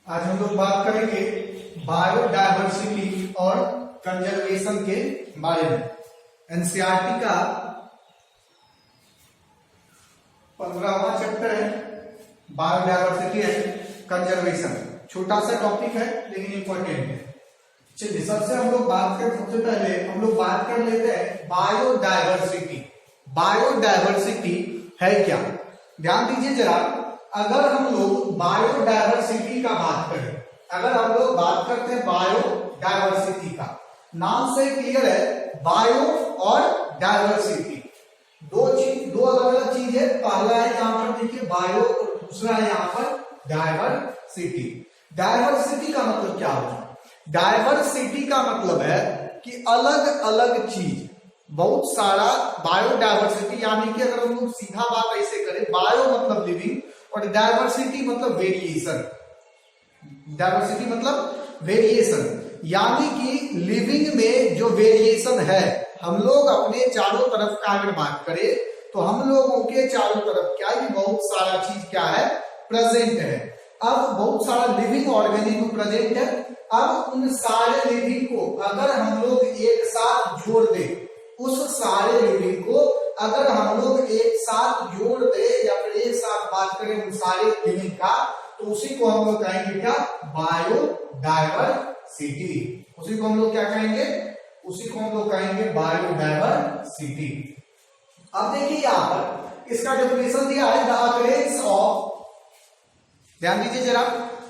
आज हम लोग बात करेंगे बायोडायवर्सिटी और कंजर्वेशन के बारे में। एनसीईआरटी का 15वां चैप्टर है बायोडायवर्सिटी एंड कंजर्वेशन। छोटा सा टॉपिक है लेकिन इंपॉर्टेंट है। चलिए सबसे पहले हम लोग बात कर लेते हैं बायोडायवर्सिटी। बायोडायवर्सिटी है क्या? ध्यान दीजिए जरा। अगर हम लोग बायोडायवर्सिटी का बात करें, अगर हम लोग बात करते हैं बायोडायवर्सिटी का, नाम से क्लियर है बायो और डायवर्सिटी दो अलग अलग चीज है। पहला है यहां पर देखिए बायो और दूसरा है यहां पर डायवर्सिटी। डायवर्सिटी का मतलब क्या होता है? डायवर्सिटी का मतलब है कि अलग अलग चीज, बहुत सारा। बायोडायवर्सिटी यानी कि अगर हम लोग सीधा बात ऐसे करें, बायो मतलब लिविंग और डायवर्सिटी मतलब वेरिएशन। डायवर्सिटी मतलब वेरिएशन, यानी कि लिविंग में जो वेरिएशन है, हम लोग अपने चारों तरफ का अगर बात करें तो हम लोगों के चारों तरफ क्या है, बहुत सारा चीज क्या है, प्रेजेंट है। अब बहुत सारा लिविंग ऑर्गेनिज्म प्रेजेंट है। अब उन सारे लिविंग को अगर हम लोग एक साथ जोड़ दें, उस सारे लिविंग को अगर हम लोग एक साथ जोड़ दे या फिर एक साथ बात करें उन सारे लिविंग का, तो उसी को हम लोग कहेंगे क्या? बायोडायवर्सिटी। उसी को हम लोग क्या कहेंगे? उसी को हम लोग कहेंगे बायोडायवर्सिटी। अब देखिए यहां पर इसका डेफिनेशन दिया है, द अकरेंस ऑफ, ध्यान दीजिए जरा,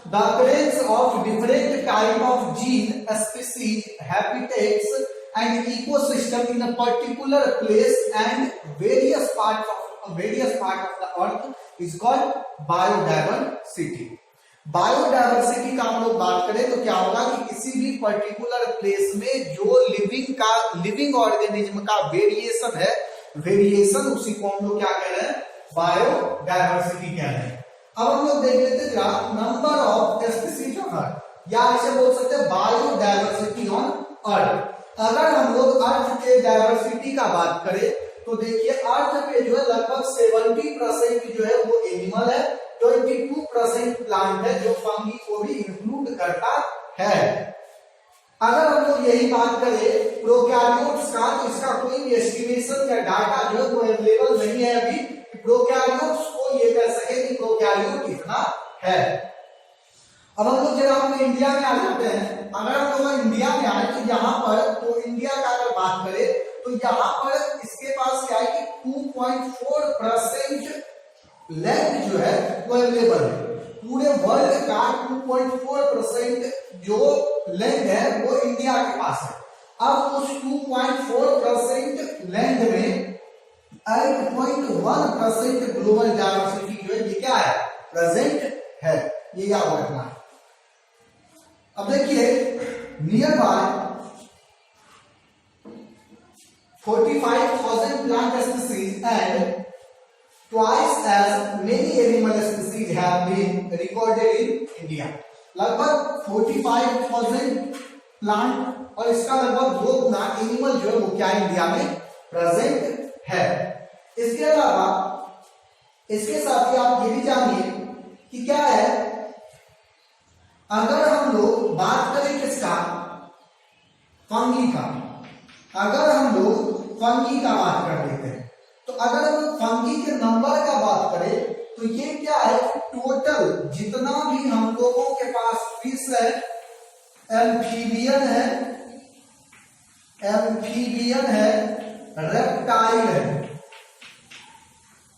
the occurrence of different type of gene, species, habitats and ecosystem in a particular place and various part of the earth is called biodiversity. Biodiversity का हम लोग बात करें तो क्या होगा कि किसी भी पर्टिकुलर प्लेस में जो लिविंग ऑर्गेनिज्म का वेरिएशन है, वेरिएशन, उसी को हम लोग क्या कह रहे हैं? बायोडायवर्सिटी कह रहे हैं। अब हम लोग देख लेते हैं number of species on earth, या ऐसे बोल सकते हैं बायोडायवर्सिटी ऑन अर्थ। अगर हम लोग अर्थ के डायवर्सिटी का बात करें तो देखिए अर्थ पे जो है लगभग 70% जो है वो एनिमल है, 22% प्लांट है, जो फंगी को भी इंक्लूड करता है। अगर हम लोग यही बात करें प्रोकैरियोट्स का, तो इसका कोई भी एस्टिमेशन या डाटा जो है वो अवेलेबल नहीं है अभी, प्रोकैरियोट्स को ये कह सके कि प्रोकैरियोट कितना है। अब हम लोग जरा हम इंडिया में आ जाते हैं। अगर हम लोग इंडिया में आए तो यहाँ पर, तो इंडिया का अगर बात करें तो यहाँ पर इसके पास क्या है कि 2.4% लैंड जो है वो अवेलेबल है। पूरे वर्ल्ड का 2.4% जो लैंड है वो इंडिया के पास है। अब उस 2.4% लैंड में 8.1% ग्लोबल डायवर्सिटी जो है ये क्या है? प्रेजेंट है। ये याद रखना है। अब देखिए near by 45,000 plant species and twice as many animal species have been recorded in India. लगभग 45,000 प्लांट और इसका लगभग 2 गुना एनिमल जो है वो क्या इंडिया में प्रेजेंट है। इसके अलावा इसके साथ ही आप ये भी जानिए कि क्या है, अगर हम लोग बात करें किसका? फंगी का। अगर हम लोग फंगी का बात कर लेते हैं तो अगर हम फंगी के नंबर का बात करें तो ये क्या है? टोटल जितना भी हम लोगों के पास फिश है, एम्फीबियन है, रेप्टाइल है,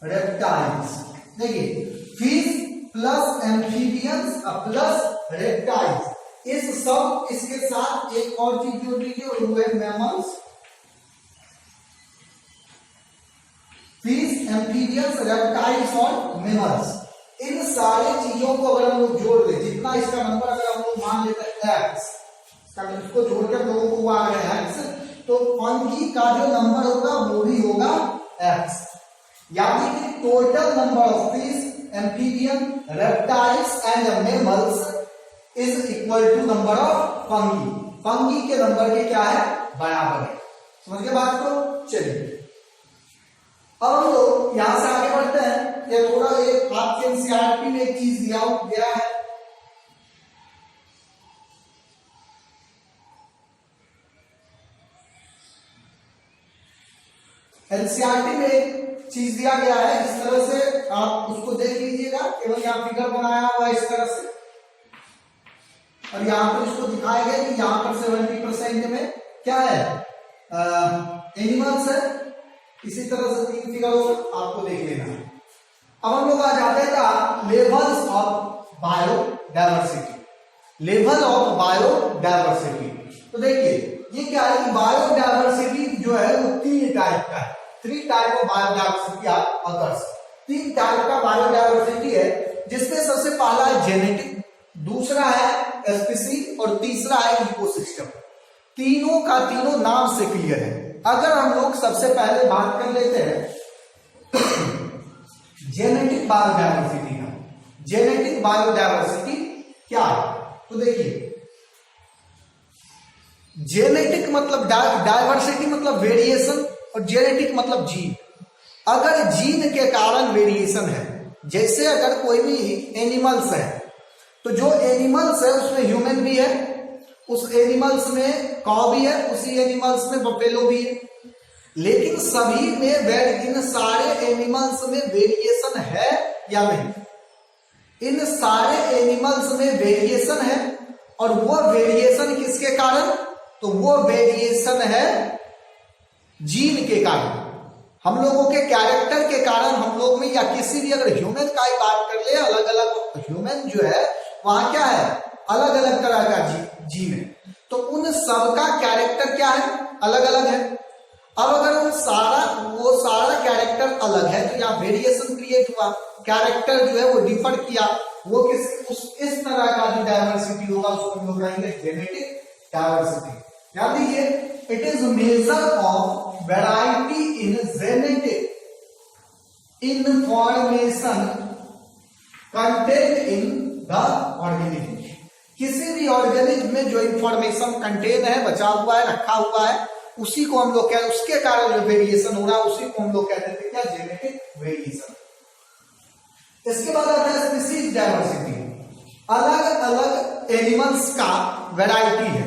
रेप्टाइल्स। देखिए fish plus amphibians plus reptiles, इस सब इसके साथ एक और चीज जोड़ लीजिए और वो है मैमल्स। फिश, एम्फीबियंस, रेप्टाइल्स और मैमल्स, इन सारे चीजों को अगर हम लोग जोड़ ले, जितना इसका नंबर अगर हम लोग मान लेते हैं एक्स, इसको जोड़कर लोगों को आ गया एक्स, तो फंगी का जो नंबर होगा वो भी होगा एक्स। यानी कि total number of fish, amphibian, reptiles and mammals is equal to number of fungi. Fungi के नंबर के क्या है? बराबर है। समझ गए बात को? चलिए अब हम लोग यहां से आगे बढ़ते हैं। ये थोड़ा एक आपके एनसीईआरटी में एक चीज दिया गया है एनसीईआरटी में एक चीज दिया गया है, इस तरह से आप उसको देख लीजिएगा, केवल यहाँ फिगर बनाया हुआ है इस तरह से, और यहाँ पर इसको दिखाया गया कि यहाँ पर 70% में क्या है, एनिमल्स है। इसी तरह से 3 फिगर आपको देख लेना है। अब हम लोग आ जाते हैं levels of biodiversity. Level of biodiversity, तो देखिए ये क्या है कि बायोडायवर्सिटी जो है वो 3 टाइप का है। 3 type of biodiversity are occurs. 3 type का बायोडायवर्सिटी है, जिसमें सबसे पहला है जेनेटिक, दूसरा है स्पीसीज और तीसरा है इकोसिस्टम। तीनों का तीनों नाम से क्लियर है। अगर हम लोग सबसे पहले बात कर लेते हैं जेनेटिक बायोडायवर्सिटी का। जेनेटिक बायोडायवर्सिटी क्या है, तो देखिए जेनेटिक मतलब डायवर्सिटी मतलब वेरिएशन, और जेनेटिक मतलब जीन। अगर जीन के कारण वेरिएशन है, जैसे अगर कोई भी एनिमल्स है, तो जो एनिमल्स है उसमें ह्यूमन भी है, उस एनिमल्स में काऊ भी है, उसी एनिमल्स में बफेलो भी है, लेकिन सभी में इन सारे एनिमल्स में वेरिएशन है या नहीं? इन सारे एनिमल्स में वेरिएशन है, और वो वेरिएशन किसके कारण? तो वो वेरिएशन है जीन के कारण। हम लोगों के कैरेक्टर के कारण हम लोग में, या किसी भी अगर ह्यूमन का ही बात कर ले, अलग अलग ह्यूमन जो है वहां क्या है, अलग अलग तरह का जीन है, तो उन सब का कैरेक्टर क्या है, अलग अलग है। अब अगर वो सारा कैरेक्टर अलग है, तो यहाँ वेरिएशन क्रिएट हुआ, कैरेक्टर जो है वो डिफर किया, वो इस तरह का जो डायवर्सिटी होगा उसको हम लोग कहेंगे जेनेटिक डायवर्सिटी। ध्यान दीजिए, it is measure of variety in genetic information content in the organism. किसी भी ऑर्गेनिज्म में जो इंफॉर्मेशन कंटेन है, बचा हुआ है, रखा हुआ है, उसी को हम लोग कहते, उसके कारण जो वेरिएशन हो रहा है उसी को हम लोग कहते हैं क्या, जेनेटिक वेरिएशन। इसके बाद आता है स्पीसीज डायवर्सिटी। अलग अलग एनिमल्स का वैरायटी है।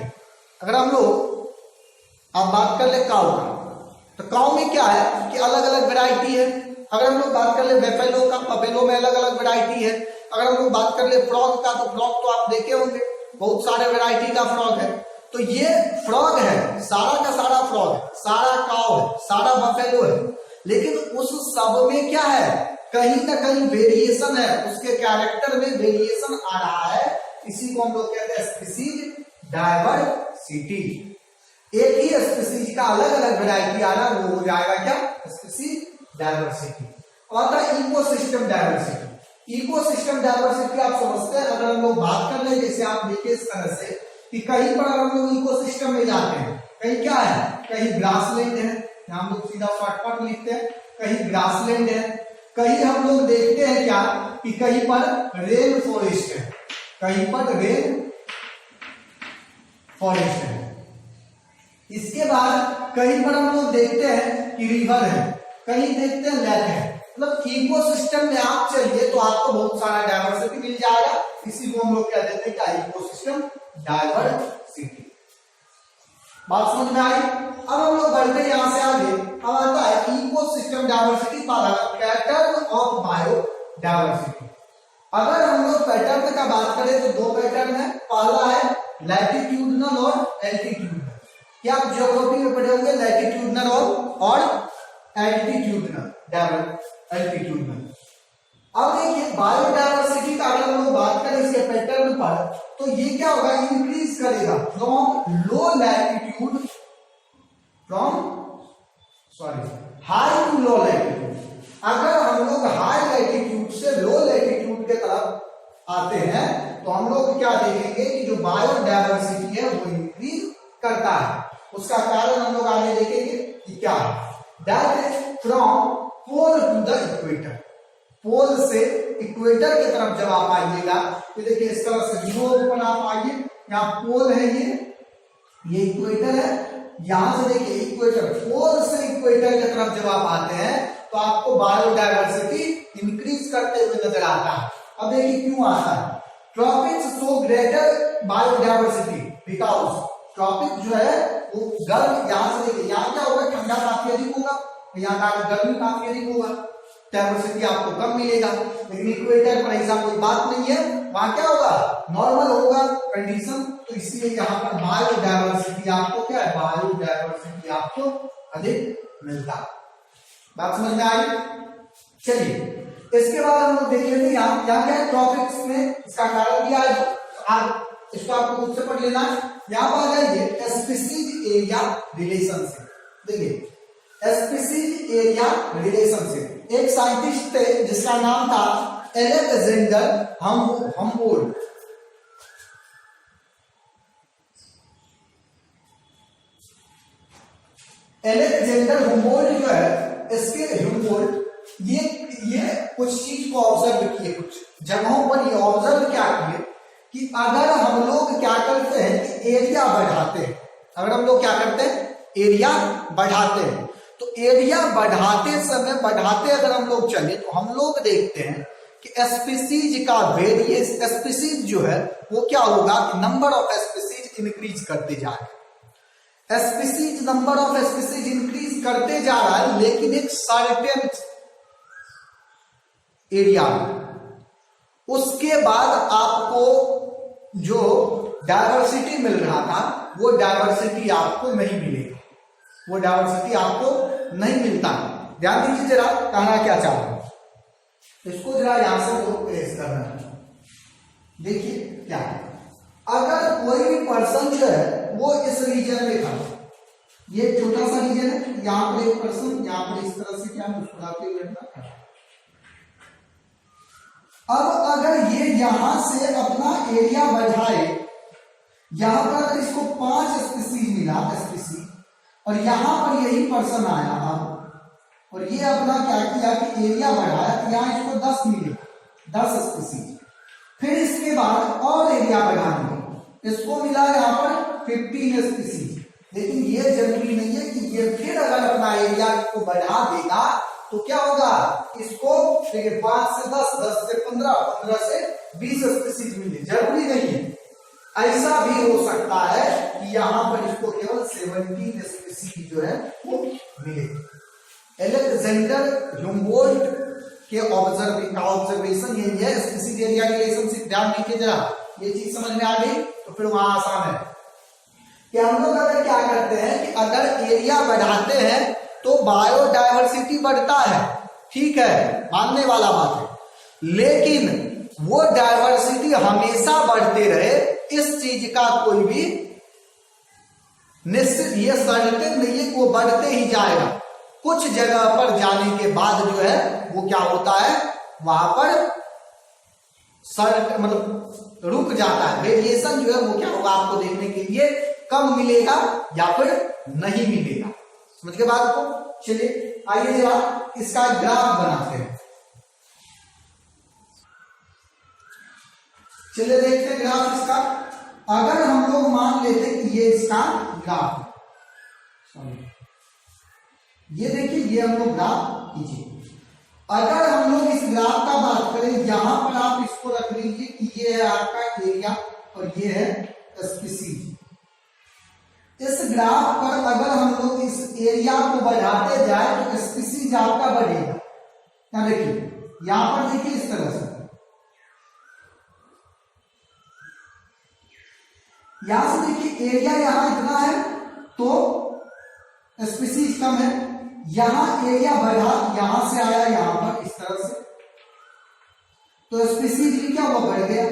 अगर हम लोग अब बात कर ले काऊ का, तो काऊ में क्या है कि अलग अलग वैरायटी है। अगर हम लोग बात कर ले बफेलो का, बफेलो में अलग अलग वैरायटी है। अगर हम लोग बात कर ले फ्रॉग का, तो फ्रॉग तो आप देखे होंगे, बहुत सारे वैरायटी का फ्रॉग है। तो ये फ्रॉग है, सारा का सारा फ्रॉग है, सारा काऊ है, सारा बफेलो है, लेकिन उस सब में क्या है, कहीं ना कहीं वेरिएशन है, उसके कैरेक्टर में वेरिएशन आ रहा है। इसी को हम लोग कहते हैं स्पीसीज डायवर्सिटी। एक ही स्पीसीज का अलग अलग वैरायटी आ रहा है, वो हो जाएगा क्या, स्पीसीज डायवर्सिटी। और इकोसिस्टम डायवर्सिटी। इकोसिस्टम डायवर्सिटी आप समझते हैं। अगर हम लोग बात कर ले, जैसे आप देखिए इस तरह से कि कहीं पर हम लोग इकोसिस्टम में जाते हैं, कहीं क्या है, कहीं ग्रासलैंड है, हम लोग सीधा शॉर्टकट लिखते हैं, कहीं ग्रासलैंड है, कहीं हम लोग देखते हैं क्या कि कहीं पर रेन फॉरेस्ट है, कहीं पर रेन फॉरेस्ट है। इसके बाद कहीं पर हम लोग देखते हैं कि रिवर है, कहीं देखते हैं लेक है। मतलब इकोसिस्टम में आप चलिए तो आपको बहुत सारा डायवर्सिटी मिल जाएगा। इसी को हम लोग क्या देते हैं क्या, इकोसिस्टम डायवर्सिटी। बात समझ में आई? अब हम लोग बढ़ते यहां से आगे। अब आता है ecosystem diversity pattern of biodiversity. अगर हम लोग पैटर्न का बात करें तो 2 पैटर्न है। पहला है लैटिट्यूडनल और एल्टीट्यूडनल। क्या आप ज्योग्राफी में पढ़े होंगे, लैटिट्यूडनल और एल्टीट्यूडनल, एल्टीट्यूडनल। अब देखिए बायोडायवर्सिटी का अगर हम लोग बात करें इसके पैटर्न पर, तो ये क्या होगा, इंक्रीज करेगा from low latitude, high to low latitude. अगर हम लोग हाई लैटिट्यूड से लो लैटिट्यूड के तरफ आते हैं, तो हम लोग क्या देखेंगे कि जो बायोडायवर्सिटी है वो इंक्रीज करता है। उसका कारण हम लोग आगे देखेंगे कि क्या है। That is from pole to the equator. Pole से इक्वेटर की तरफ जब आप आइएगा, तो देखिए इस तरह से जीरो ऊपर आप आइए, यहाँ पोल है, ये इक्वेटर है। यहां से देखिए इक्वेटर, पोल से इक्वेटर की तरफ जब आप आते हैं तो आपको बायोडायवर्सिटी इंक्रीज करते हुए नजर आता है। अब देखिए क्यों आता है। Tropics show greater biodiversity because tropic जो है वो गर्म, यहां से देखिए यहाँ क्या होगा, ठंडा काफी अधिक होगा, यहाँ का गर्मी काफी अधिक होगा, डायवर्सिटी आपको कम मिलेगा। लेकिन इक्वेटर पर ऐसा कोई बात नहीं है, वहां क्या होगा, नॉर्मल होगा कंडीशन। तो इसलिए यहाँ पर बायोडायवर्सिटी आपको क्या है, बायोडायवर्सिटी आपको अधिक मिलता है। बात समझ में आई? चलिए इसके बाद हम लोग देख लेते हैं यहाँ क्या है, ट्रॉपिक्स में इसका कारण दिया है, आप इसको आपको खुद से पढ़ लेना है। यहाँ पर आ जाइए स्पीसीज एरिया रिलेशनशिप। देखिए स्पीसीज एरिया रिलेशनशिप, एक साइंटिस्ट थे जिसका नाम था अलेक्जेंडर हम्बोल्ट। अलेक्जेंडर हम्बोल्ट जो है, इसके हम्बोल्ट ये कुछ चीज को ऑब्जर्व किए, कुछ जगहों पर ये ऑब्जर्व क्या किए कि अगर हम लोग क्या करते हैं कि एरिया बढ़ाते हैं, अगर हम लोग क्या करते हैं एरिया बढ़ाते हैं, तो एरिया बढ़ाते समय बढ़ाते अगर हम लोग चले तो हम लोग देखते हैं कि स्पीसीज का वेरिएस, स्पीसीज जो है वो क्या होगा कि नंबर ऑफ स्पीसीज इंक्रीज करते जा रहे हैं। Species, number of species increase करते जा रहा है, लेकिन एक सर्टेन एरिया में। उसके बाद आपको जो डायवर्सिटी मिल रहा था वो डायवर्सिटी आपको नहीं मिलेगा, वो डायवर्सिटी आपको नहीं मिलता। ध्यान दीजिए जरा कहना क्या चाह रहा हूं, इसको जरा यहां से तो प्लेस करना है। देखिए क्या है, अगर कोई भी पर्सन जो है वो इस रीजन में था, ये छोटा सा रीजन है, यहां पर एक पर्सन यहां पर इस तरह से क्या मुस्कुराते हुए बैठा है। अब अगर ये यहां से अपना एरिया बढ़ाए, यहां पर अगर इसको 5 स्पीसीज मिला स्पीसीज, और यहां पर यही पर्सन आया अब, और ये अपना क्या किया कि एरिया बढ़ाया, तो यहां इसको 10 मिले, 10 स्पीसीज। फिर इसके बाद और एरिया बढ़ाएंगे, इसको मिला यहां पर 15 स्पीसीज। लेकिन ये जरूरी नहीं है कि ये फिर अगर अपना एरिया को बढ़ा देगा तो क्या होगा, इसको देखिए 5 से 10, 10 से 15, 15 से 20 स्पीसीज मिले, जरूरी नहीं है। ऐसा भी हो सकता है कि यहां पर इसको केवल 17 स्पीसीज जो है वो मिले। अलेक्जेंडर ह्यूम्बोल्ट के ऑब्जर्वेशन ये है, स्पीसीज एरिया रिलेशनशिप। ध्यान दीजिए जरा, ये चीज समझ में आ गई तो फिर वहां आसान है कि हम लोग अगर क्या करते हैं कि अगर एरिया बढ़ाते हैं तो बायोडायवर्सिटी बढ़ता है, ठीक है, मानने वाला बात है। लेकिन वो डायवर्सिटी हमेशा बढ़ते रहे, इस चीज का कोई भी निश्चित ये सर्टेन नहीं है, वो बढ़ते ही जाएगा। कुछ जगह पर जाने के बाद जो है वो क्या होता है, वहां पर मतलब रुक जाता है। वेरिएशन जो है वो क्या होगा, आपको देखने के लिए कम मिलेगा या फिर नहीं मिलेगा। समझ के बात को? चलिए आइए जरा इसका ग्राफ बनाते हैं। चलिए देखते हैं ग्राफ इसका। अगर हम लोग मान लेते हैं कि ये इसका ग्राफ है, ये देखिए, ये हम लोग ग्राफ कीजिए। अगर हम लोग इस ग्राफ का बात करें, यहां पर आप इसको रख लीजिए कि ये है आपका एरिया और ये है स्पीसीज। इस ग्राफ पर अगर हम लोग इस एरिया को बढ़ाते जाए तो स्पीसीज आपका बढ़ेगा। क्या देखिए यहां पर, देखिए इस तरह से, यहां से देखिए एरिया यहां इतना है तो स्पीसीज कम है, यहां एरिया बढ़ा, यहां से आया यहां पर इस तरह से, तो स्पीसीज भी क्या हुआ, बढ़ गया।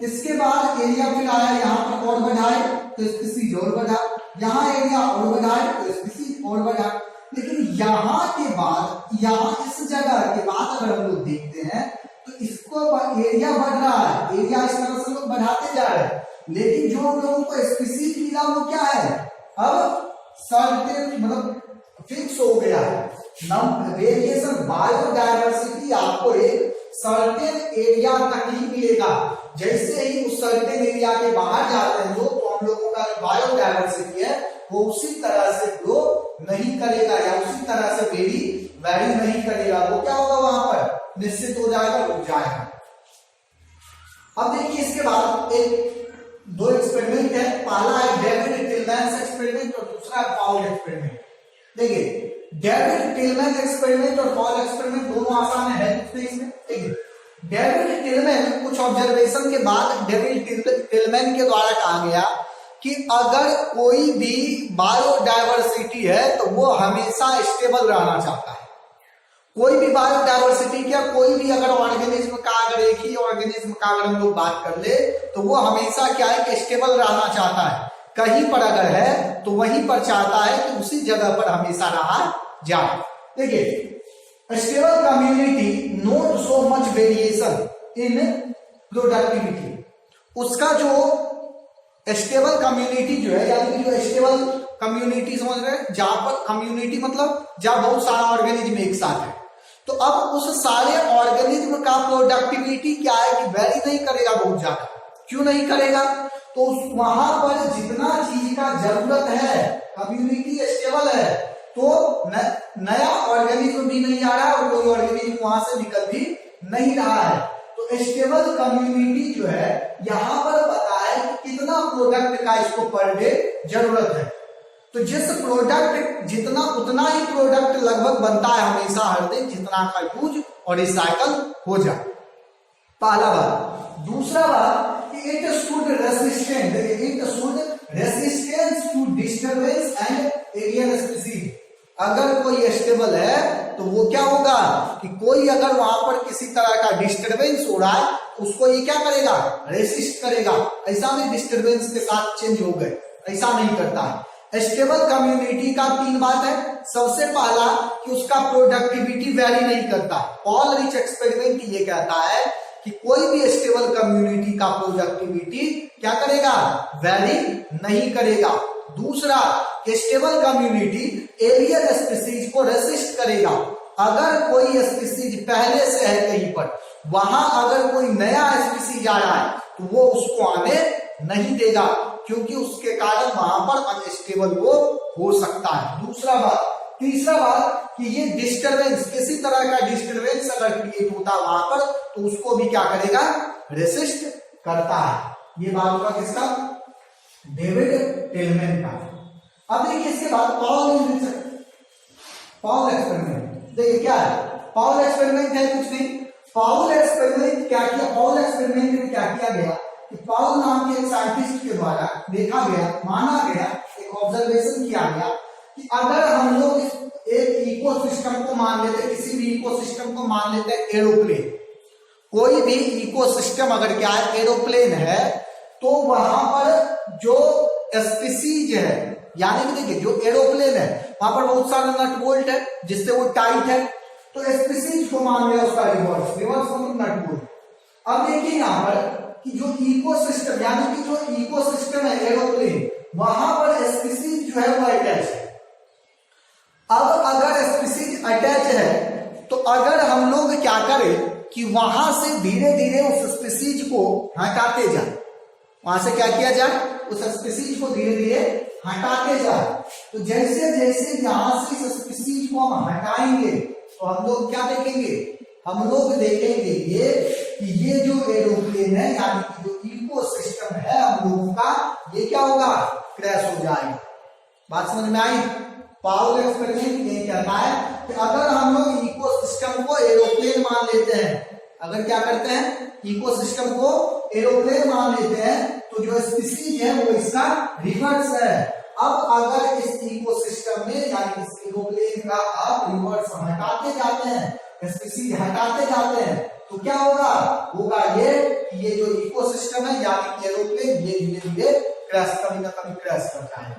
इसके बाद एरिया फिर आया यहां पर और बढ़ाए तो स्पीसीज और बढ़ा, यहां एरिया और बढ़ाए तो स्पीसीज और बढ़ा। लेकिन यहां के बाद, यहां इस जगह के बाद अगर हम लोग देखते हैं तो इसको एरिया बढ़ रहा है, एरिया इस तरह से लोग बढ़ाते जा रहे हैं, लेकिन जो हम लोगों को स्पीसीज मिला वो क्या है, अब सर्टेन मतलब फिक्स हो गया है। वेरिएशन, बायोडायवर्सिटी आपको एक सर्टेन एरिया तक ही मिलेगा। जैसे ही उस सर्टेन एरिया के बाहर जाते हैं लोग, तो हम लोगों का बायोडायवर्सिटी है वो उसी तरह से ग्रो नहीं करेगा या उसी तरह से वैरी नहीं करेगा। वो क्या होगा, वहां पर निश्चित हो जाएगा, रुक जाएगा। अब देखिए इसके बाद दो एक्सपेरिमेंट है, पहला है डेविड टिलमैन्स एक्सपेरिमेंट और दूसरा पाउल एक्सपेरिमेंट। देखिए डेविड टिलमैन एक्सपेरिमेंट और पॉल एक्सपेरिमेंट दोनों आसान है इसमें, ठीक है। डेविड टिलमैन कुछ ऑब्जर्वेशन के बाद डेविड टिलमैन के द्वारा कहा गया कि अगर कोई भी बायोडायवर्सिटी है तो वो हमेशा स्टेबल रहना चाहता है। कोई भी बायोडायवर्सिटी क्या, कोई भी अगर ऑर्गेनिज्म का, अगर एक ही ऑर्गेनिज्म का अगर हम लोग बात कर ले तो वो हमेशा क्या है कि स्टेबल रहना चाहता है। कहीं पर अगर है तो वहीं पर चाहता है कि उसी जगह पर हमेशा रहा जाए। देखिए, stable community note so much variation in productivity. उसका जो स्टेबल कम्युनिटी जो है, यानी कि जो स्टेबल कम्युनिटी समझ रहे हैं, जहां पर कम्युनिटी मतलब जहां बहुत सारा ऑर्गेनिज्म एक साथ है, तो अब उस सारे ऑर्गेनिज्म का प्रोडक्टिविटी क्या है कि वेरी नहीं करेगा बहुत ज्यादा। क्यों नहीं करेगा? तो वहां पर जितना चीज का जरूरत है, कम्युनिटी स्टेबल है, तो नया ऑर्गेनिज्म भी नहीं आ रहा और कोई ऑर्गेनिज्म वहां से निकल भी नहीं रहा है। तो स्टेबल कम्युनिटी जो है यहां पर पता है कि कितना प्रोडक्ट का इसको पर डे जरूरत है। तो जिस प्रोडक्ट जितना उतना ही प्रोडक्ट लगभग बनता है हमेशा हर दिन, जितना का यूज और रिसाइकल हो जाए। पहला बात। दूसरा बात, it should resistance to disturbance and alien species. अगर कोई स्टेबल है तो वो क्या होगा कि कोई अगर वहां पर किसी तरह का डिस्टरबेंस हो रहा है उसको ये क्या करेगा, रेसिस्ट करेगा। ऐसा नहीं डिस्टरबेंस के साथ चेंज हो गए, ऐसा नहीं करता है। स्टेबल कम्युनिटी का 3 बात है। सबसे पहला कि उसका प्रोडक्टिविटी वेरी नहीं करता। पॉल रिच एक्सपेरिमेंट ये कहता है कि कोई भी स्टेबल कम्युनिटी का प्रोडक्टिविटी क्या करेगा, वेरी नहीं करेगा। दूसरा, स्टेबल कम्युनिटी एलियन स्पीसीज को रेसिस्ट करेगा। अगर कोई स्पीसीज पहले से है कहीं पर, वहां अगर कोई नया स्पीसीज आ रहा है तो वो उसको आने नहीं देगा, क्योंकि उसके कारण वहां पर अनस्टेबल वो हो सकता है। दूसरा बात। तीसरा बात कि ये डिस्टरबेंस, किसी तरह का डिस्टरबेंस अगर क्रिएट होता है वहां पर तो उसको भी क्या करेगा, रेसिस्ट करता है। ये बात होगा किसका, डेविड टिलमैन का। अब देखिए इसके बाद पाउल एक्सपेरिमेंट। देखिए क्या है पाउल एक्सपेरिमेंट, है कुछ नहीं। पाउल एक्सपेरिमेंट क्या किया, पाउल एक्सपेरिमेंट में क्या किया गया कि पाउल नाम के एक साइंटिस्ट के द्वारा देखा गया, माना गया, एक ऑब्जर्वेशन किया गया कि अगर हम लोग एक इकोसिस्टम को मान लेते, किसी भी इकोसिस्टम को मान लेते हैं एरोप्लेन, कोई भी इकोसिस्टम अगर क्या है एरोप्लेन है, तो वहां पर जो स्पीसीज है, यानी कि देखिए जो एरोप्लेन है वहां पर बहुत सारा नट बोल्ट है जिससे वो टाइट है, तो स्पीसीज को मान लिया उसका रिवर्स मतलब नट बोल्ट। अब देखिए यहाँ पर कि जो इकोसिस्टम, यानी कि जो इकोसिस्टम है एरोप्लेन, वहां पर स्पीसीज जो है वो अटैच है। अब अगर स्पीसीज अटैच है तो अगर हम लोग क्या करें कि वहां से धीरे धीरे उस स्पीसीज को हटाते जाए, वहां से क्या किया जाए, उस स्पीसीज को धीरे धीरे हटाते जाए, तो जैसे जैसे यहां से इस स्पीसीज को हम हटाएंगे तो हम लोग क्या देखेंगे, हम लोग देखेंगे ये कि ये जो एरोप्लेन है, यानी कि जो इकोसिस्टम है हम लोगों का, ये क्या होगा, क्रैश हो जाएगा। बात समझ में आई? पाउल एक्सपेरिमेंट ये कहता है कि अगर हम लोग इकोसिस्टम को एरोप्लेन मान लेते हैं, अगर क्या करते हैं इकोसिस्टम को एरोप्लेन मान लेते हैं, तो जो स्पीसीज है वो इसका रिवर्स है। अब अगर इस इकोसिस्टम में, यानी इस एरोप्लेन का आप रिवर्स हटाते जाते हैं, स्पीसीज हटाते जाते हैं, तो क्या होगा ये कि ये जो इकोसिस्टम है यानी कि एरोप्लेन, ये धीरे धीरे क्रैश, कभी ना कभी क्रैश कर जाएगा।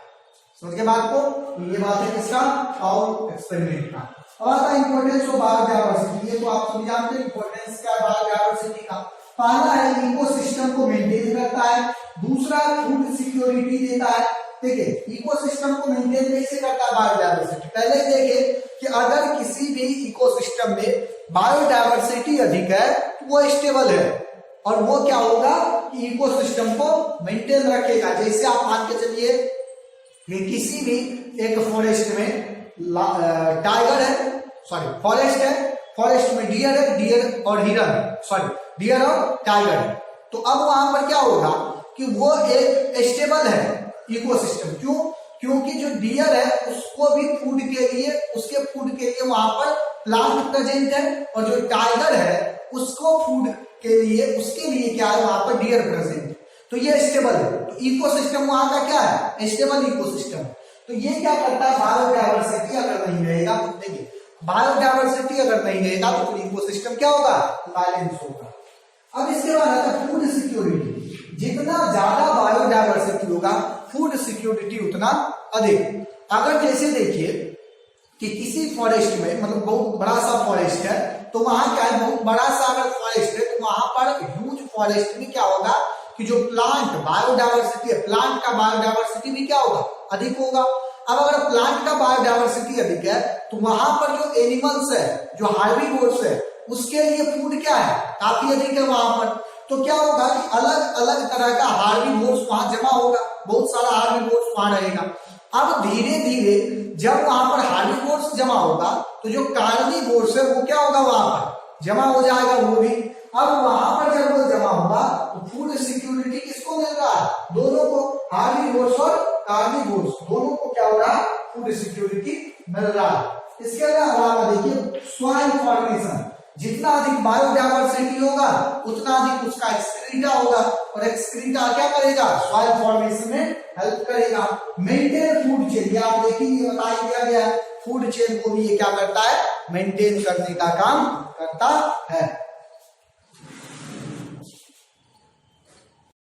समझ के बात को? तो ये बात है किसका, पाउल एक्सपेरिमेंट का। अब आता है इंपॉर्टेंस ऑफ बायोडायवर्सिटी। ये तो आप सभी जानते हैं इंपॉर्टेंस क्या है बायोडायवर्सिटी का। पहला है इकोसिस्टम को मेंटेन करता है, दूसरा फूड सिक्योरिटी देता है। ठीक है, इकोसिस्टम को मेंटेन कैसे करता है बायोडायवर्सिटी, पहले देखिए कि अगर किसी भी इकोसिस्टम में बायोडायवर्सिटी अधिक है तो वो स्टेबल है, और वो क्या होगा कि इकोसिस्टम को मेंटेन रखेगा। जैसे आप मान के चलिए कि किसी भी एक फॉरेस्ट में टाइगर है, सॉरी फॉरेस्ट है, फॉरेस्ट में डियर है, डियर और हिरन, सॉरी डियर और टाइगर है, तो अब वहां पर क्या होगा कि वो एक स्टेबल है इकोसिस्टम। क्यों? क्योंकि जो डियर है उसको भी फूड के लिए, उसके फूड के लिए वहां पर प्लांट प्रेजेंट है, और जो टाइगर है उसको फूड के लिए, उसके लिए क्या है वहां पर डियर प्रेजेंट है। तो ये स्टेबल है। तो इकोसिस्टम वहां का क्या है, स्टेबल इकोसिस्टम। तो ये क्या करता है, बायोडायवर्सिटी अगर नहीं रहेगा तो देखिए, बायोडायवर्सिटी अगर नहीं रहेगा तो फिर इकोसिस्टम क्या होगा, बैलेंस होगा। अब इसके बाद आता है फूड सिक्योरिटी। जितना ज्यादा बायोडायवर्सिटी होगा, फूड सिक्योरिटी उतना अधिक। अगर जैसे देखिए कि किसी फॉरेस्ट में, मतलब बहुत बड़ा सा फॉरेस्ट है, तो वहां क्या है, बहुत बड़ा सा अगर फॉरेस्ट है तो वहां पर ह्यूज फॉरेस्ट में क्या होगा कि जो प्लांट बायोडायवर्सिटी है, प्लांट का बायोडायवर्सिटी भी क्या होगा, अधिक होगा। अब अगर प्लांट का बायोडायवर्सिटी अधिक है तो वहां पर जो एनिमल्स है, जो हार्बीवोर्स है, उसके लिए फूड क्या है, काफी अधिक है वहां पर। तो क्या होगा कि अलग अलग तरह का हार्बीवोर्स वहां जमा होगा, बहुत सारा हार्बीवोर्स वहां रहेगा। अब धीरे धीरे जब वहां पर हार्बीवोर्स जमा होगा तो जो कार्निवोर्स है वो क्या होगा, वहां पर जमा हो जाएगा वो भी। अब वहां पर जब वो जमा होगा तो फूड सिक्योरिटी किसको मिल रहा है, दोनों को, हार्बीवोर्स और कार्निवोर्स दोनों को क्या हो रहा है, फूड सिक्योरिटी मिल रहा है। इसके अलावा देखिए सॉइल फॉर्मेशन, जितना अधिक बायोडायवर्सिटी होगा उतना अधिक उसका एक्सक्रीटा होगा, और एक्सक्रीटा क्या करेगा, सॉइल फॉर्मेशन में हेल्प करेगा। मेंटेन फूड चेन, ये आप देखिए बता दिया गया है, फूड चेन को भी ये क्या करता है, मेंटेन करने का काम करता है।